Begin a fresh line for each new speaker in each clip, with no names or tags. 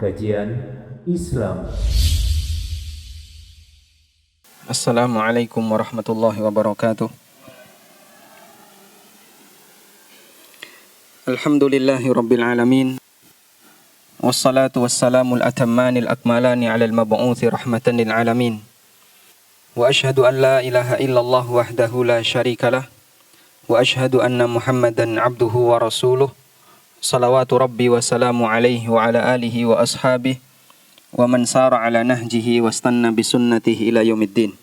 Kajian Islam.
Assalamualaikum warahmatullahi wabarakatuh. Alhamdulillahi rabbil alamin. Wassalatu wassalamul atammanil akmalani ala al-mab'uthi rahmatan lil alamin. Wa ashhadu an la ilaha illallah wahdahu la syarikalah. Wa ashhadu anna Muhammadan abduhu wa rasuluh. Salawatu rabbi wa salamu alaihi wa ala alihi wa ashabihi wa man sara ala nahjihi wastanna bisunnatihi ila yaumiddin.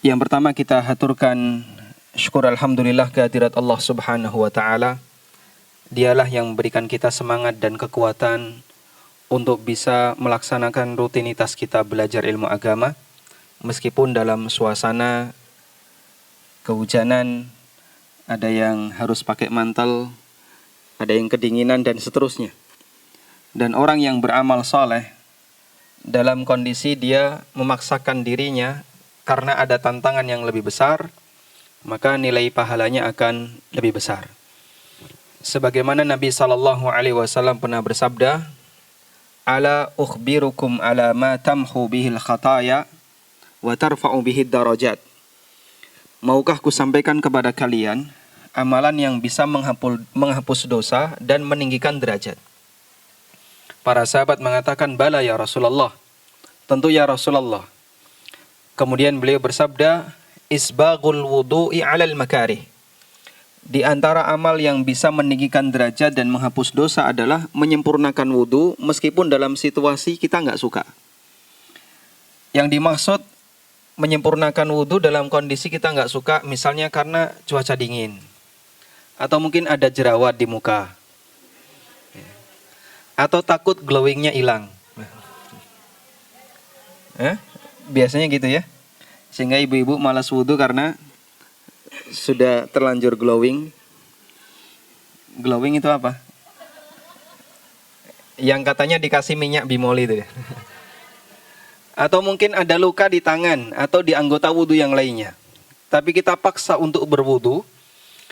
Yang pertama kita haturkan syukur alhamdulillah kehadirat Allah Subhanahu wa taala. Dialah yang memberikan kita semangat dan kekuatan untuk bisa melaksanakan rutinitas kita belajar ilmu agama meskipun dalam suasana kehujanan, ada yang harus pakai mantel, ada yang kedinginan dan seterusnya. Dan orang yang beramal soleh dalam kondisi dia memaksakan dirinya karena ada tantangan yang lebih besar, maka nilai pahalanya akan lebih besar. Sebagaimana Nabi SAW pernah bersabda, "Ala ukhbirukum ala ma tamhu bihil khataya wa tarfa'u bihid darajat." Maukah ku sampaikan kepada kalian amalan yang bisa menghapus dosa dan meninggikan derajat? Para sahabat mengatakan, "Bala ya Rasulullah." Tentu ya Rasulullah. Kemudian beliau bersabda, "Isbaghul wudu'i 'alal makarih." Di antara amal yang bisa meninggikan derajat dan menghapus dosa adalah menyempurnakan wudu meskipun dalam situasi kita nggak suka. Yang dimaksud menyempurnakan wudu dalam kondisi kita nggak suka, misalnya karena cuaca dingin, atau mungkin ada jerawat di muka, atau takut glowingnya hilang. Biasanya gitu ya. Sehingga ibu-ibu malas wudu karena sudah terlanjur glowing. Glowing itu apa? Yang katanya dikasih minyak bimoli itu ya. Atau mungkin ada luka di tangan atau di anggota wudu yang lainnya. Tapi kita paksa untuk berwudu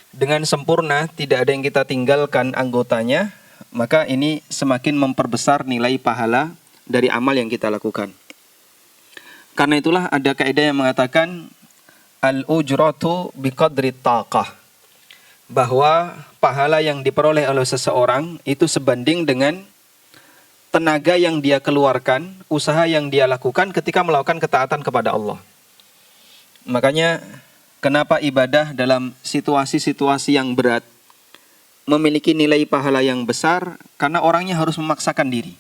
dengan sempurna, tidak ada yang kita tinggalkan anggotanya, maka ini semakin memperbesar nilai pahala dari amal yang kita lakukan. Karena itulah ada kaidah yang mengatakan al-ujratu biqadri taqah, bahwa pahala yang diperoleh oleh seseorang itu sebanding dengan tenaga yang dia keluarkan, usaha yang dia lakukan ketika melakukan ketaatan kepada Allah. Makanya kenapa ibadah dalam situasi-situasi yang berat memiliki nilai pahala yang besar? Karena orangnya harus memaksakan diri.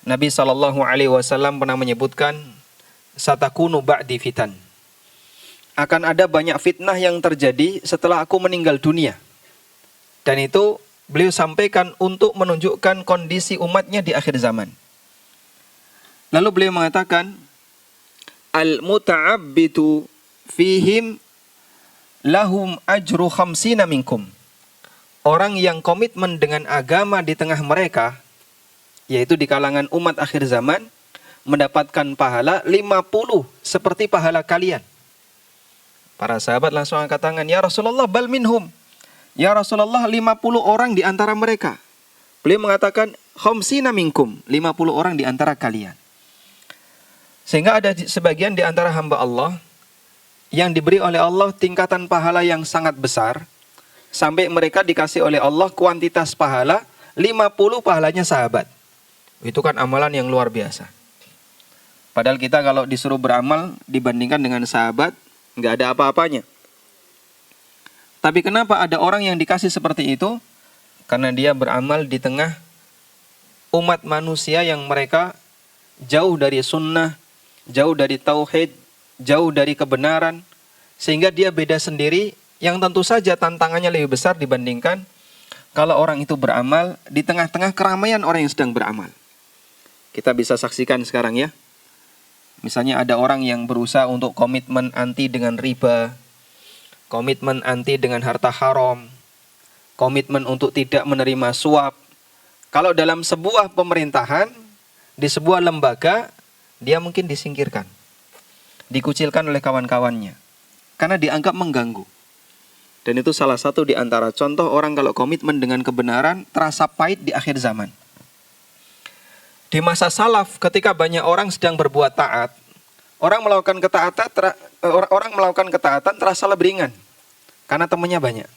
Nabi SAW pernah menyebutkan, "Satakunu ba'di fitan." Akan ada banyak fitnah yang terjadi setelah aku meninggal dunia. Dan itu beliau sampaikan untuk menunjukkan kondisi umatnya di akhir zaman. Lalu beliau mengatakan, "Al-muta'abbitu fihim lahum ajru khamsina minkum." Orang yang komitmen dengan agama di tengah mereka, yaitu di kalangan umat akhir zaman, mendapatkan pahala 50 seperti pahala kalian. Para sahabat langsung angkat tangan, "Ya Rasulullah, bal minhum." Ya Rasulullah, 50 orang di antara mereka. Beliau mengatakan, "Khamsina minkum," 50 orang di antara kalian. Sehingga ada sebagian di antara hamba Allah yang diberi oleh Allah tingkatan pahala yang sangat besar, sampai mereka dikasih oleh Allah kuantitas pahala 50 pahalanya sahabat. Itu kan amalan yang luar biasa. Padahal kita kalau disuruh beramal dibandingkan dengan sahabat, nggak ada apa-apanya. Tapi kenapa ada orang yang dikasih seperti itu? Karena dia beramal di tengah umat manusia yang mereka jauh dari sunnah, jauh dari tauhid, jauh dari kebenaran, sehingga dia beda sendiri, yang tentu saja tantangannya lebih besar dibandingkan kalau orang itu beramal di tengah-tengah keramaian orang yang sedang beramal. Kita bisa saksikan sekarang ya. Misalnya ada orang yang berusaha untuk komitmen anti dengan riba, komitmen anti dengan harta haram, komitmen untuk tidak menerima suap. Kalau dalam sebuah pemerintahan, di sebuah lembaga, dia mungkin disingkirkan, dikucilkan oleh kawan-kawannya, karena dianggap mengganggu. Dan itu salah satu di antara contoh orang kalau komitmen dengan kebenaran terasa pahit di akhir zaman. Di masa salaf ketika banyak orang sedang berbuat taat, orang melakukan ketaatan terasa lebih ringan karena temannya banyak.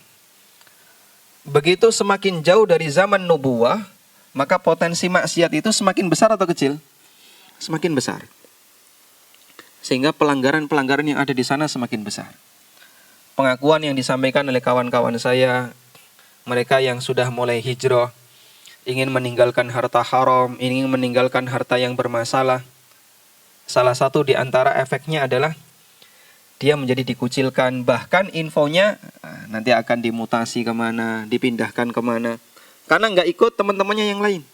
Begitu semakin jauh dari zaman nubuwah, maka potensi maksiat itu semakin besar atau kecil? Semakin besar. Sehingga pelanggaran-pelanggaran yang ada di sana semakin besar. Pengakuan yang disampaikan oleh kawan-kawan saya, mereka yang sudah mulai hijrah, ingin meninggalkan harta haram, ingin meninggalkan harta yang bermasalah. Salah satu di antara efeknya adalah dia menjadi dikucilkan, bahkan infonya nanti akan dimutasi kemana, dipindahkan kemana, karena nggak ikut teman-temannya yang lain.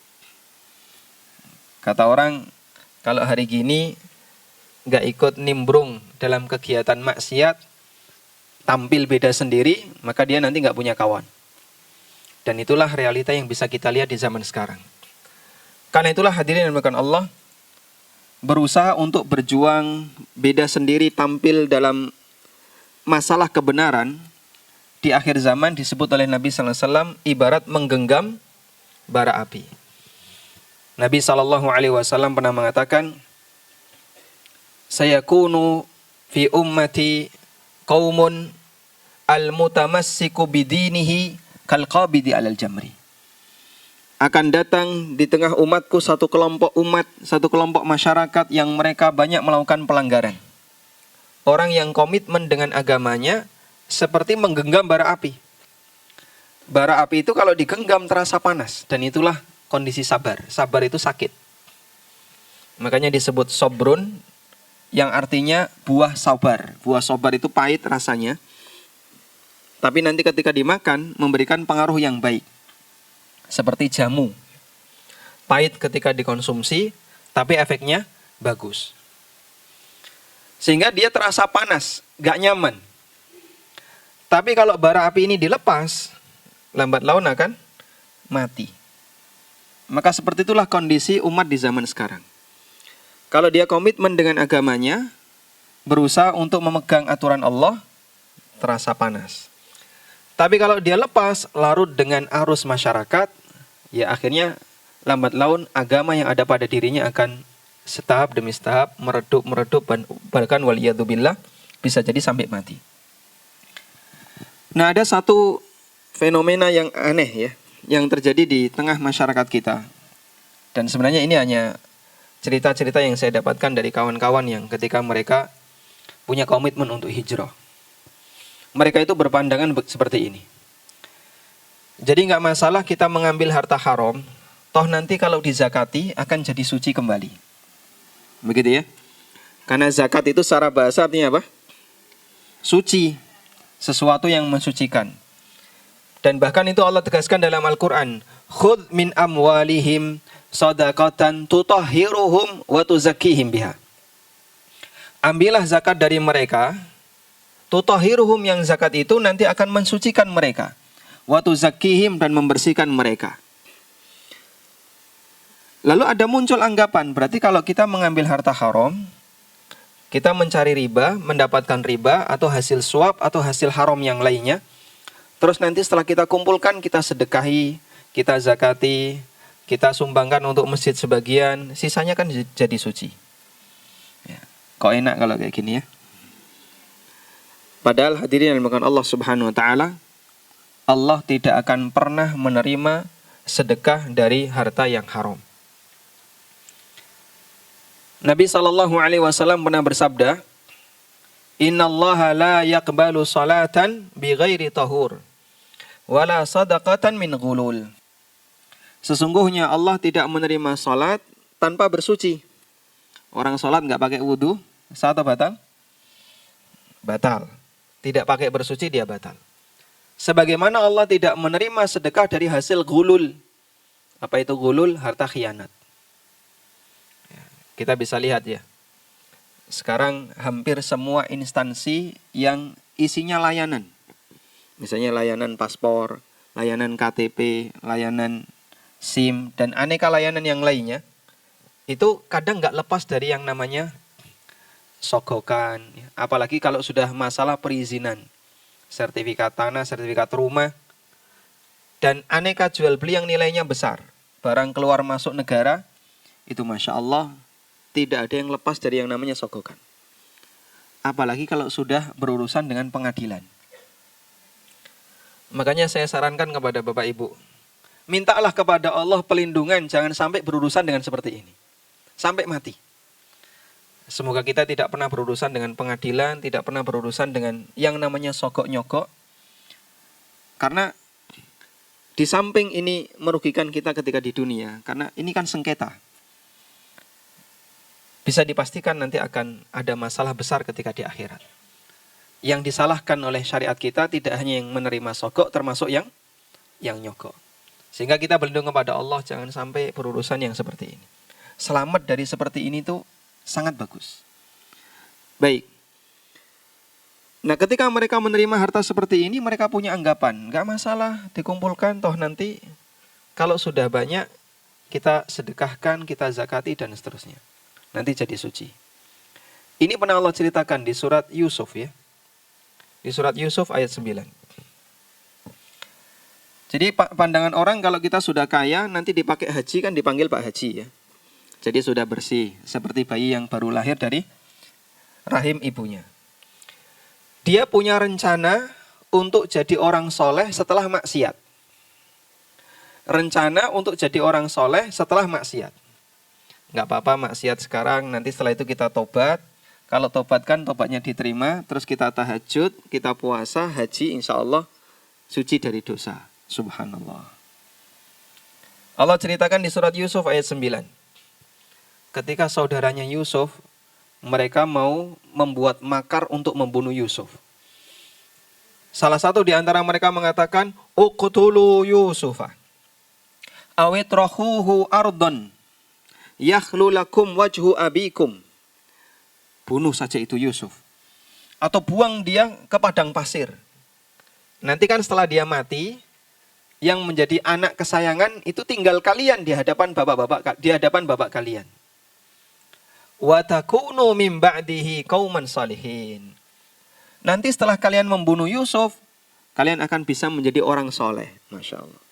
Kata orang, kalau hari gini nggak ikut nimbrung dalam kegiatan maksiat, tampil beda sendiri, maka dia nanti nggak punya kawan. Dan itulah realita yang bisa kita lihat di zaman sekarang. Karena itulah hadirin yang dimuliakan Allah, berusaha untuk berjuang beda sendiri, tampil dalam masalah kebenaran di akhir zaman disebut oleh Nabi SAW ibarat menggenggam bara api. Nabi SAW pernah mengatakan, sayakunu fi ummati qaumun al-mutamassiku bidinihi kalqabidi alal jamri. Akan datang di tengah umatku satu kelompok masyarakat yang mereka banyak melakukan pelanggaran. Orang yang komitmen dengan agamanya seperti menggenggam bara api. Bara api itu kalau digenggam terasa panas, dan itulah kondisi sabar. Sabar itu sakit. Makanya disebut sobrun, yang artinya buah sabar. Buah sabar itu pahit rasanya, tapi nanti ketika dimakan memberikan pengaruh yang baik. Seperti jamu. Pahit ketika dikonsumsi, tapi efeknya bagus. Sehingga dia terasa panas, gak nyaman. Tapi kalau bara api ini dilepas, lambat laun akan mati. Maka seperti itulah kondisi umat di zaman sekarang. Kalau dia komitmen dengan agamanya, berusaha untuk memegang aturan Allah, terasa panas. Tapi kalau dia lepas, larut dengan arus masyarakat, ya akhirnya lambat laun agama yang ada pada dirinya akan setahap demi setahap meredup, bahkan waliyadzubillah bisa jadi sampai mati. Nah, ada satu fenomena yang aneh ya, yang terjadi di tengah masyarakat kita. Dan sebenarnya ini hanya cerita-cerita yang saya dapatkan dari kawan-kawan yang ketika mereka punya komitmen untuk hijrah. Mereka itu berpandangan seperti ini. Jadi nggak masalah kita mengambil harta haram, toh nanti kalau dizakati akan jadi suci kembali. Begitu ya. Karena zakat itu secara bahasa artinya apa? Suci. Sesuatu yang mensucikan. Dan bahkan itu Allah tegaskan dalam Al-Quran. Khudh min amwalihim sadaqatan tutahhiruhum wa tuzakkihim biha. Ambillah zakat dari mereka. Tutahhiruhum, yang zakat itu nanti akan mensucikan mereka. Wa tuzakkihim, dan membersihkan mereka. Lalu ada muncul anggapan, berarti kalau kita mengambil harta haram, kita mencari riba, mendapatkan riba, atau hasil suap, atau hasil haram yang lainnya. Terus nanti setelah kita kumpulkan, kita sedekahi, kita zakati, kita sumbangkan untuk masjid sebagian, sisanya kan jadi suci. Ya. Kok enak kalau kayak gini ya? Padahal hadirin yang dimuliakan Allah Subhanahu wa taala, Allah tidak akan pernah menerima sedekah dari harta yang haram. Nabi SAW pernah bersabda, Innallaha la yaqbalu salatan bighairi tahur, wala sadaqatan min ghulul. Sesungguhnya Allah tidak menerima salat tanpa bersuci. Orang salat nggak pakai wudu, sah atau batal? Batal. Tidak pakai bersuci, dia batal. Sebagaimana Allah tidak menerima sedekah dari hasil ghulul. Apa itu ghulul? Harta khianat. Kita bisa lihat ya. Sekarang hampir semua instansi yang isinya layanan. Misalnya layanan paspor, layanan KTP, layanan SIM, dan aneka layanan yang lainnya. Itu kadang nggak lepas dari yang namanya sogokan. Apalagi kalau sudah masalah perizinan. sertifikat tanah, sertifikat rumah, dan aneka jual beli yang nilainya besar. Barang keluar masuk negara, itu Masya Allah, tidak ada yang lepas dari yang namanya sogokan. Apalagi kalau sudah berurusan dengan pengadilan. Makanya saya sarankan kepada Bapak Ibu, mintalah kepada Allah pelindungan, jangan sampai berurusan dengan seperti ini. Sampai mati. Semoga kita tidak pernah berurusan dengan pengadilan, tidak pernah berurusan dengan yang namanya sogok-nyogok. Karena di samping ini merugikan kita ketika di dunia, karena ini kan sengketa. Bisa dipastikan nanti akan ada masalah besar ketika di akhirat. Yang disalahkan oleh syariat kita tidak hanya yang menerima sogok, termasuk yang nyogok. Sehingga kita berlindung kepada Allah, jangan sampai berurusan yang seperti ini. Selamat dari seperti ini tuh sangat bagus. Baik. Nah, ketika mereka menerima harta seperti ini, mereka punya anggapan, nggak masalah dikumpulkan, toh nanti kalau sudah banyak, kita sedekahkan, kita zakati, dan seterusnya. Nanti jadi suci. Ini pernah Allah ceritakan di surat Yusuf ya. Di surat Yusuf ayat 9. Jadi pandangan orang kalau kita sudah kaya, nanti dipakai haji kan dipanggil Pak Haji ya. Jadi sudah bersih, seperti bayi yang baru lahir dari rahim ibunya. Dia punya rencana untuk jadi orang soleh setelah maksiat. Rencana untuk jadi orang soleh setelah maksiat. Nggak apa-apa maksiat sekarang, nanti setelah itu kita tobat. Kalau tobat kan tobatnya diterima, terus kita tahajud, kita puasa, haji, insya Allah suci dari dosa. Subhanallah. Allah ceritakan di surat Yusuf ayat 9. Ketika saudaranya Yusuf, mereka mau membuat makar untuk membunuh Yusuf. Salah satu di antara mereka mengatakan, uqtulu Yusufa awitrahuhu ardon yakhlu lakum wajhu abikum. Bunuh saja itu Yusuf. Atau buang dia ke padang pasir. Nanti kan setelah dia mati, yang menjadi anak kesayangan itu tinggal kalian di hadapan bapak kalian. Wa takunu min ba'dihi qauman salihin. Nanti setelah kalian membunuh Yusuf, kalian akan bisa menjadi orang soleh. Masya Allah.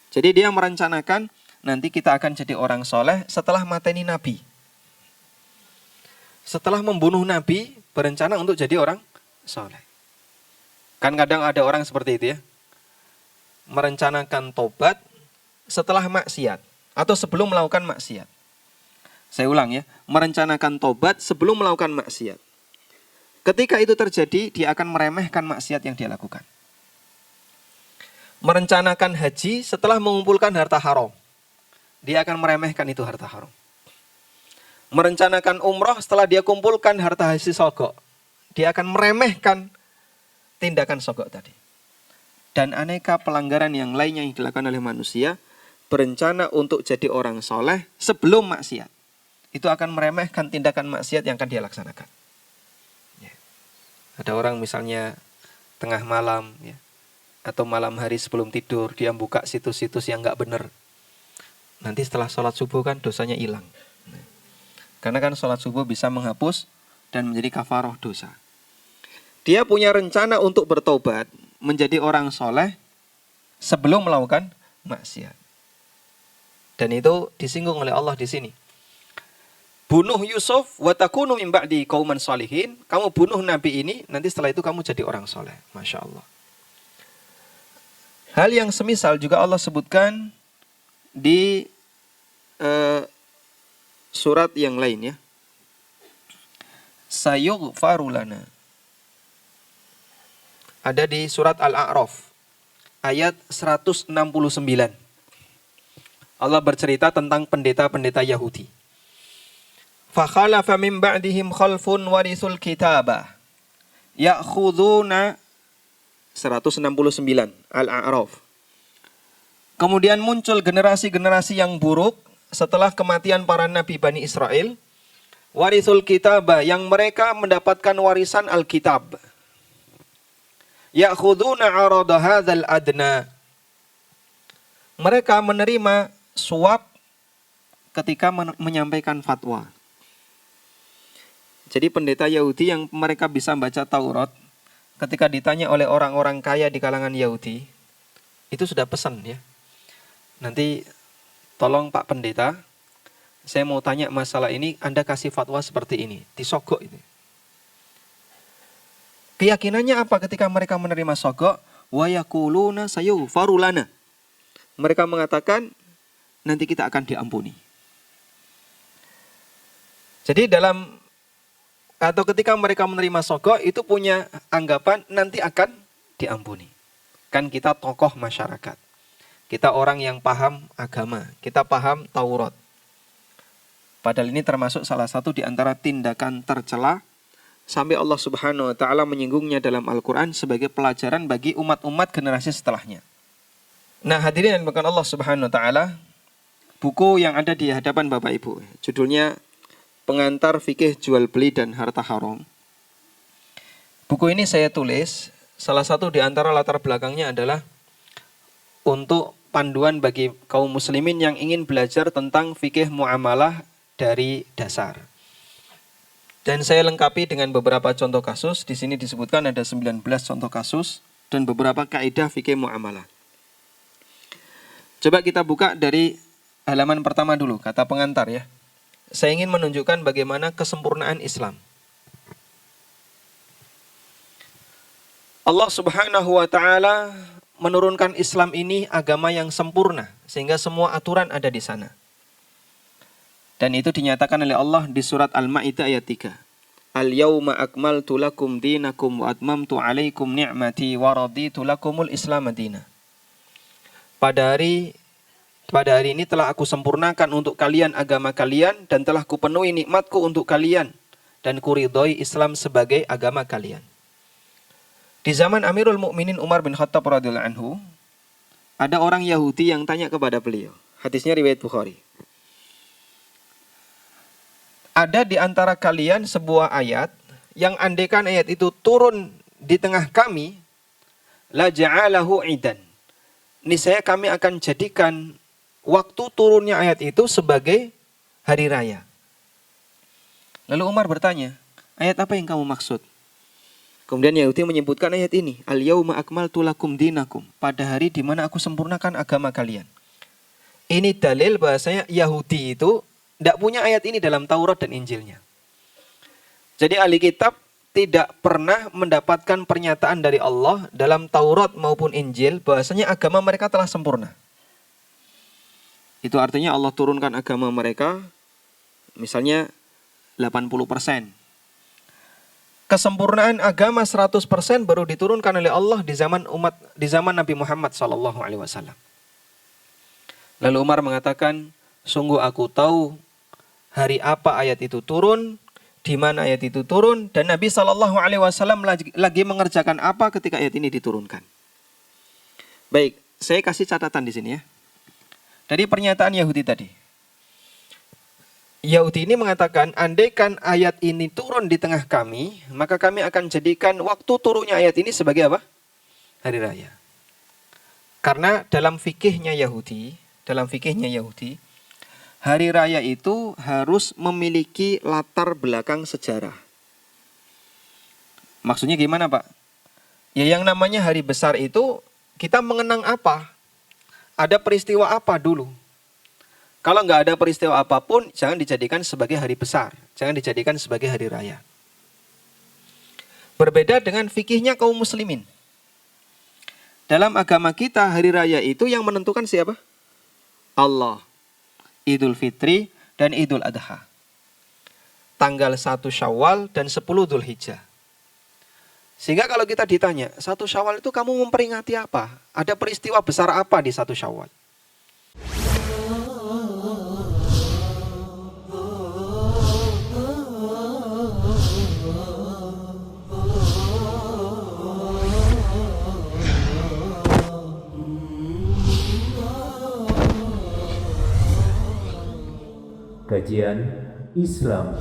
Jadi dia merencanakan nanti kita akan jadi orang soleh setelah mateni Nabi. Setelah membunuh Nabi, berencana untuk jadi orang soleh. Kan kadang ada orang seperti itu ya. Merencanakan tobat setelah maksiat. Atau sebelum melakukan maksiat. Saya ulang ya. Merencanakan tobat sebelum melakukan maksiat. Ketika itu terjadi, dia akan meremehkan maksiat yang dia lakukan. Merencanakan haji setelah mengumpulkan harta haram. Dia akan meremehkan itu harta haram. Merencanakan umroh setelah dia kumpulkan harta hasil sogok. Dia akan meremehkan tindakan sogok tadi. Dan aneka pelanggaran yang lainnya yang dilakukan oleh manusia, berencana untuk jadi orang soleh sebelum maksiat. Itu akan meremehkan tindakan maksiat yang akan dia laksanakan. Ya. Ada orang misalnya tengah malam, ya, atau malam hari sebelum tidur, dia buka situs-situs yang nggak benar. Nanti setelah sholat subuh kan dosanya hilang. Karena kan sholat subuh bisa menghapus dan menjadi kafaroh dosa. Dia punya rencana untuk bertobat, menjadi orang soleh sebelum melakukan maksiat. Dan itu disinggung oleh Allah di sini. Bunuh Yusuf wa takunu min ba'di qauman shalihin. Kamu bunuh Nabi ini, nanti setelah itu kamu jadi orang soleh. Masya Allah. Hal yang semisal juga Allah sebutkan di surat yang lain ya. Sayughfaru lana. Ada di surat Al-A'raf ayat 169. Allah bercerita tentang pendeta-pendeta Yahudi. Fakhalafa min ba'dihim khalfun warithul kitaba ya'khuduna 169 Al-A'raf. Kemudian muncul generasi-generasi yang buruk setelah kematian para nabi Bani Israel. Warithul kitabah, yang mereka mendapatkan warisan Alkitab. Ya'khuduna 'arada hadzal adna. Mereka menerima suap ketika menyampaikan fatwa. Jadi pendeta Yahudi yang mereka bisa baca Taurat, ketika ditanya oleh orang-orang kaya di kalangan Yahudi, itu sudah pesan ya. Nanti tolong Pak Pendeta, saya mau tanya masalah ini, Anda kasih fatwa seperti ini, disogok itu. Keyakinannya apa ketika mereka menerima sogok? Wa yaquluna sayughfaru lana. Mereka mengatakan nanti kita akan diampuni. Jadi ketika mereka menerima sogok itu punya anggapan nanti akan diampuni. Kan kita tokoh masyarakat. Kita orang yang paham agama, kita paham Taurat. Padahal ini termasuk salah satu di antara tindakan tercela sampai Allah Subhanahu wa taala menyinggungnya dalam Al-Qur'an sebagai pelajaran bagi umat-umat generasi setelahnya. Nah, hadirin yang dimuliakan Allah Subhanahu wa taala, buku yang ada di hadapan Bapak Ibu, judulnya Pengantar Fikih Jual Beli dan Harta Haram. Buku ini saya tulis, salah satu di antara latar belakangnya adalah untuk panduan bagi kaum muslimin yang ingin belajar tentang fikih muamalah dari dasar. Dan saya lengkapi dengan beberapa contoh kasus. Di sini disebutkan ada 19 contoh kasus dan beberapa kaidah fikih muamalah. Coba kita buka dari halaman pertama dulu, kata pengantar ya. Saya ingin menunjukkan bagaimana kesempurnaan Islam. Allah Subhanahu wa taala menurunkan Islam ini agama yang sempurna sehingga semua aturan ada di sana. Dan itu dinyatakan oleh Allah di surat Al-Maidah ayat 3. Al-yawma akmaltu lakum dinakum wa atmamtu alaikum ni'mati wa raditu lakumul Islam madina. Pada hari ini telah aku sempurnakan untuk kalian agama kalian dan telah kupenuhi nikmatku untuk kalian dan kuridhoi Islam sebagai agama kalian. Di zaman Amirul Mukminin Umar bin Khattab radhiyallahu anhu, ada orang Yahudi yang tanya kepada beliau. Hadisnya riwayat Bukhari. Ada di antara kalian sebuah ayat yang andaikan ayat itu turun di tengah kami, la ja'alahu idan. Niscaya kami akan jadikan waktu turunnya ayat itu sebagai hari raya. Lalu Umar bertanya, ayat apa yang kamu maksud? Kemudian Yahudi menyebutkan ayat ini, al-yawma akmaltu lakum dinakum, pada hari di mana aku sempurnakan agama kalian. Ini dalil bahasanya Yahudi itu tidak punya ayat ini dalam Taurat dan Injilnya. Jadi ahli kitab tidak pernah mendapatkan pernyataan dari Allah dalam Taurat maupun Injil bahasanya agama mereka telah sempurna. Itu artinya Allah turunkan agama mereka misalnya 80%. Kesempurnaan agama 100% baru diturunkan oleh Allah di zaman Nabi Muhammad SAW. Lalu Umar mengatakan, sungguh aku tahu hari apa ayat itu turun, di mana ayat itu turun, dan Nabi SAW lagi mengerjakan apa ketika ayat ini diturunkan. Baik, saya kasih catatan di sini ya. Dari pernyataan Yahudi tadi. Yahudi ini mengatakan, andaikan ayat ini turun di tengah kami, maka kami akan jadikan waktu turunnya ayat ini sebagai apa? Hari raya. Karena dalam fikihnya Yahudi, hari raya itu harus memiliki latar belakang sejarah. Maksudnya gimana Pak? Ya yang namanya hari besar itu kita mengenang apa? Ada peristiwa apa dulu? Kalau nggak ada peristiwa apapun, jangan dijadikan sebagai hari besar. Jangan dijadikan sebagai hari raya. Berbeda dengan fikihnya kaum muslimin. Dalam agama kita, hari raya itu yang menentukan siapa? Allah. Idul Fitri dan Idul Adha. Tanggal 1 Syawal dan 10 Dzulhijjah. Sehingga kalau kita ditanya, 1 Syawal itu kamu memperingati apa? Ada peristiwa besar apa di 1 Syawal?
Kajian Islam.